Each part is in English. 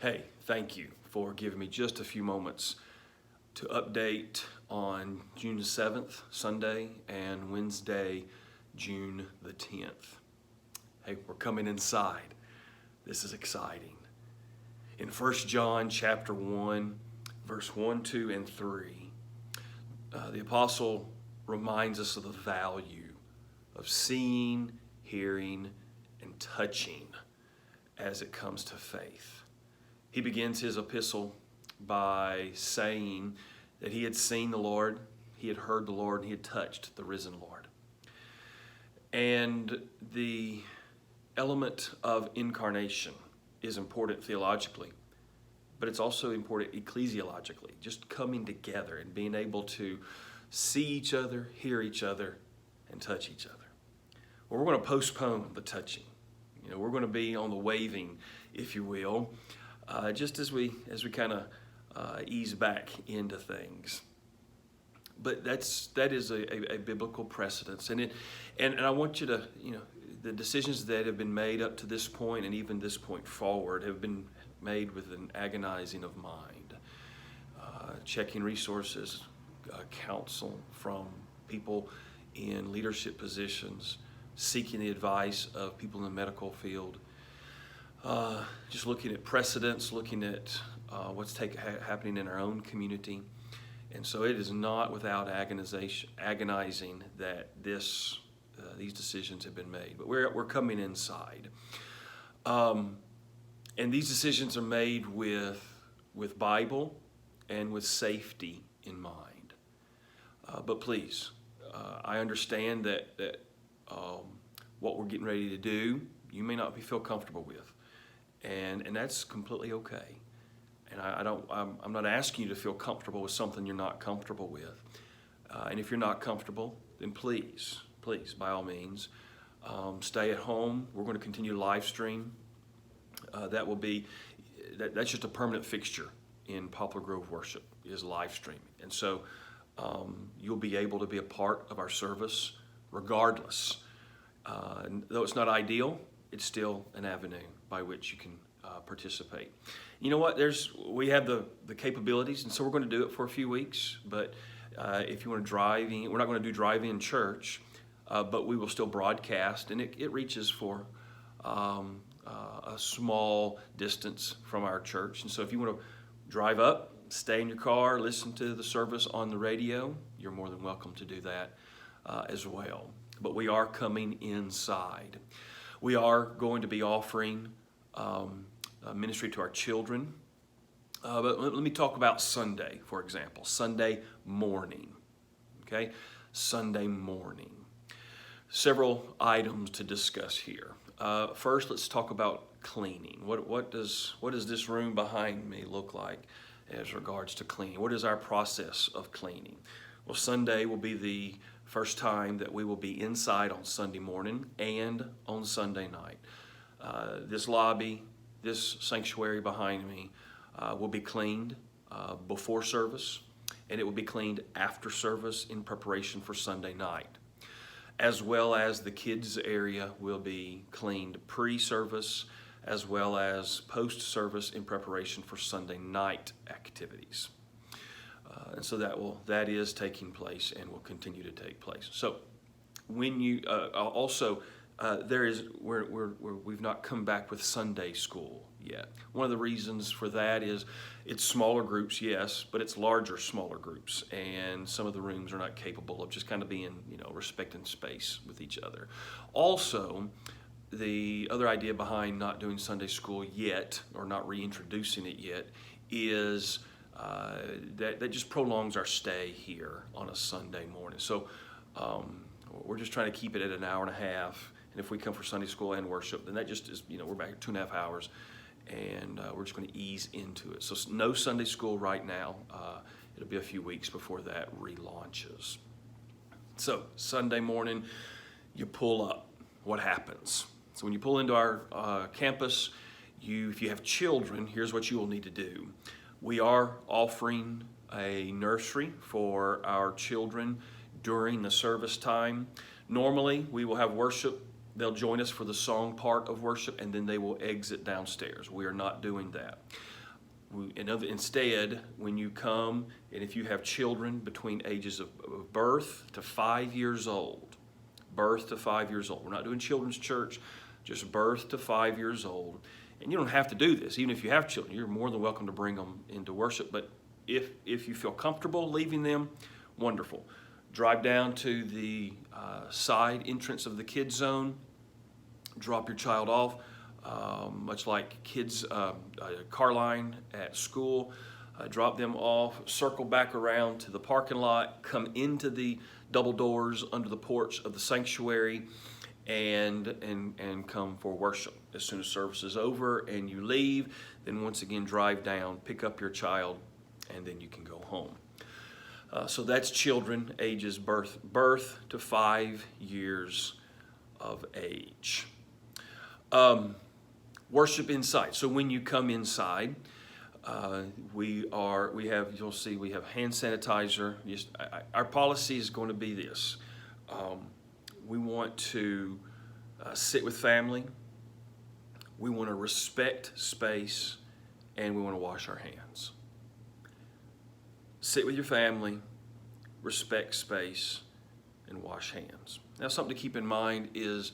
Hey, thank you for giving me just a few moments to update on June the 7th, Sunday, and Wednesday, June the 10th. Hey, we're coming inside. This is exciting. In 1 John chapter 1, verse 1, 2, and 3, the apostle reminds us of the value of seeing, hearing, and touching as it comes to faith. He begins his epistle by saying that he had seen the Lord, he had heard the Lord, and he had touched the risen Lord. And the element of incarnation is important theologically, but it's also important ecclesiologically, just coming together and being able to see each other, hear each other, and touch each other. Well, we're going to postpone the touching. We're going to be on the waving, if you will, just as we kind of ease back into things. But that is a biblical precedence, and I want you to, the decisions that have been made up to this point and even this point forward have been made with an agonizing of mind, checking resources, counsel from people in leadership positions, seeking the advice of people in the medical field, just looking at precedents, looking at what's happening in our own community. And so it is not without agonizing that these decisions have been made. But we're coming inside. And these decisions are made with Bible and with safety in mind. But please, I understand that what we're getting ready to do, you may not feel comfortable with. And that's completely okay. And I'm not asking you to feel comfortable with something you're not comfortable with. And if you're not comfortable, then please, by all means, stay at home. We're going to continue to live stream. That's just a permanent fixture in Poplar Grove worship, is live streaming. And so you'll be able to be a part of our service regardless. And though it's not ideal, it's still an avenue by which you can participate. You know what? We have the capabilities, and so we're going to do it for a few weeks. But if you want to drive in, we're not going to do drive-in church, but we will still broadcast, and it reaches for a small distance from our church. And so if you want to drive up, stay in your car, listen to the service on the radio, you're more than welcome to do that as well. But we are coming inside. We are going to be offering ministry to our children. But let me talk about Sunday, for example. Sunday morning. Okay? Sunday morning. Several items to discuss here. First, let's talk about cleaning. What does this room behind me look like as regards to cleaning? What is our process of cleaning? Well, Sunday will be the first time that we will be inside on Sunday morning and on Sunday night. This lobby, this sanctuary behind me will be cleaned before service, and it will be cleaned after service in preparation for Sunday night. As well as the kids area will be cleaned pre-service as well as post-service in preparation for Sunday night activities. And so that is taking place and will continue to take place. So when you we've not come back with Sunday school yet. One of the reasons for that is it's smaller groups, yes, but it's smaller groups, and some of the rooms are not capable of just kind of being, respecting space with each other. Also, the other idea behind not doing Sunday school yet, or not reintroducing it yet, is that just prolongs our stay here on a Sunday morning. So we're just trying to keep it at an hour and a half. And if we come for Sunday school and worship, then that just is, we're back at 2.5 hours, and we're just going to ease into it. So no Sunday school right now. It'll be a few weeks before that relaunches. So Sunday morning, you pull up. What happens? So when you pull into our campus, if you have children, here's what you will need to do. We are offering a nursery for our children during the service time. Normally, we will have worship They'll join us for the song part of worship, and then they will exit downstairs. We are not doing that. Instead, when you come, and if you have children between ages of birth to 5 years old, we're not doing children's church, just birth to 5 years old. And you don't have to do this. Even if you have children, you're more than welcome to bring them into worship. But if you feel comfortable leaving them, wonderful. Drive down to the side entrance of the kids zone, drop your child off, much like kids car line at school. Drop them off, circle back around to the parking lot, come into the double doors under the porch of the sanctuary, and come for worship. As soon as service is over and you leave, then once again drive down, pick up your child, and then you can go home. So that's children ages birth to 5 years of age. Worship inside. So when you come inside, you'll see we have hand sanitizer. Our policy is going to be this. We want to sit with family. We want to respect space, and we want to wash our hands. Sit with your family, respect space, and wash hands. Now, something to keep in mind is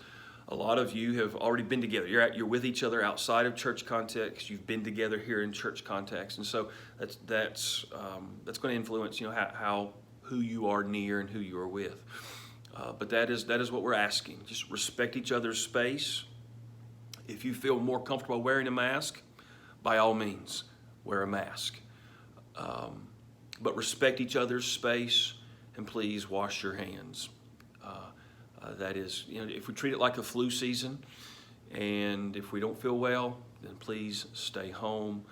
a lot of you have already been together. You're with each other outside of church context. You've been together here in church context, and so that's going to influence who you are near and who you are with. But that is what we're asking. Just respect each other's space. If you feel more comfortable wearing a mask, by all means, wear a mask. But respect each other's space, and please wash your hands. That is, if we treat it like a flu season, and if we don't feel well, then please stay home.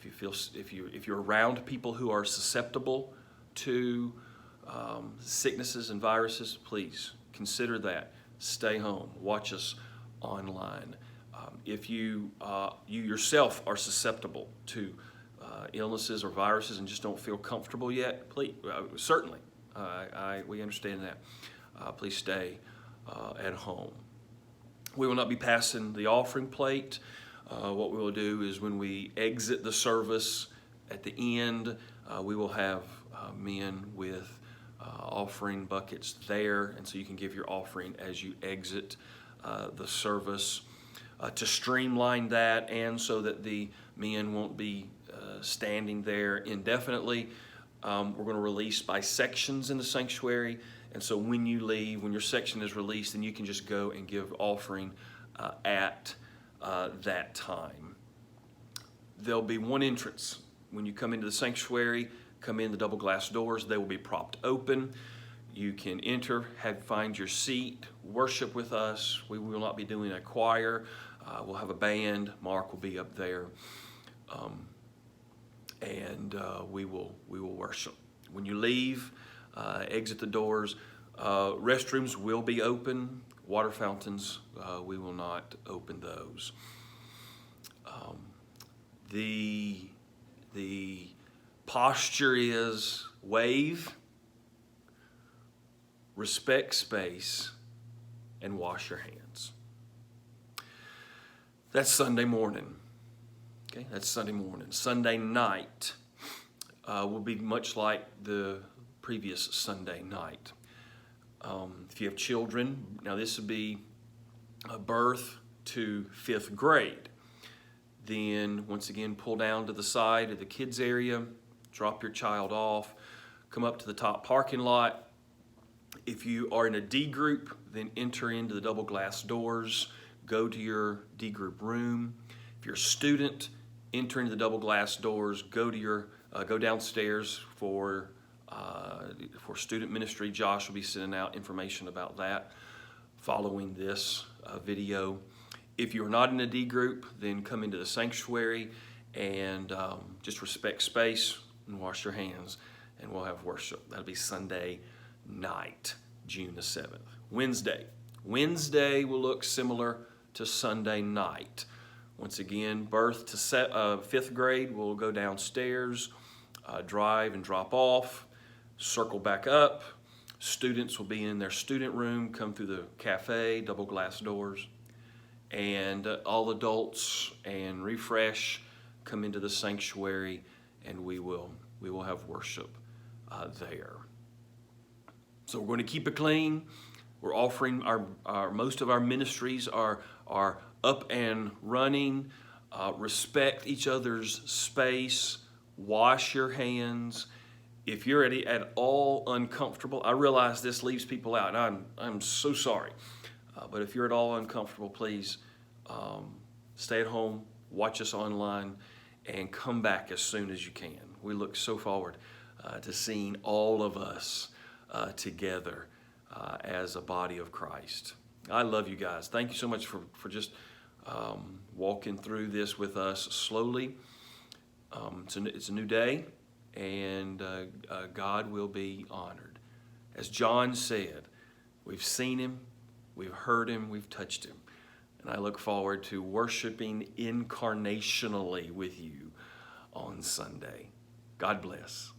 If you're around people who are susceptible to sicknesses and viruses, please consider that. Stay home. Watch us online. If you yourself are susceptible to illnesses or viruses and just don't feel comfortable yet, please, certainly, we understand that. Please stay at home. We will not be passing the offering plate. What we will do is when we exit the service at the end, we will have men with offering buckets there, and so you can give your offering as you exit the service. To streamline that and so that the men won't be standing there indefinitely, we're going to release by sections in the sanctuary. And so when you leave, when your section is released, then you can just go and give offering at that time. There'll be one entrance. When you come into the sanctuary, come in the double glass doors. They will be propped open. You can enter, find your seat, worship with us. We will not be doing a choir. We'll have a band. Mark will be up there. And we will worship. When you leave, exit the doors. Restrooms will be open. Water fountains, we will not open those. The posture is wave, respect space, and wash your hands. That's Sunday morning. Okay, that's Sunday morning. Sunday night will be much like the previous Sunday night. If you have children, now this would be a birth to 5th grade. Then once again, pull down to the side of the kids area, drop your child off, come up to the top parking lot. If you are in a D group, then enter into the double glass doors, go to your D group room. If you're a student, enter into the double glass doors, go downstairs for student ministry. Josh will be sending out information about that following this video. If you're not in a D group, then come into the sanctuary and just respect space and wash your hands, and we'll have worship. That'll be Sunday night, June the 7th. Wednesday will look similar to Sunday night. Once again, birth to 5th grade, we'll go downstairs, drive and drop off, circle back up, Students will be in their student room, come through the cafe, double glass doors, and all adults and refresh, come into the sanctuary, and we will have worship there. So we're going to keep it clean. We're offering our most of our ministries are up and running. Respect each other's space. Wash your hands. If you're at all uncomfortable, I realize this leaves people out, and I'm so sorry. But if you're at all uncomfortable, please stay at home, watch us online, and come back as soon as you can. We look so forward to seeing all of us together as a body of Christ. I love you guys. Thank you so much for just walking through this with us slowly. It's a new day, and God will be honored. As John said, we've seen him, we've heard him, we've touched him. And I look forward to worshiping incarnationally with you on Sunday. God bless.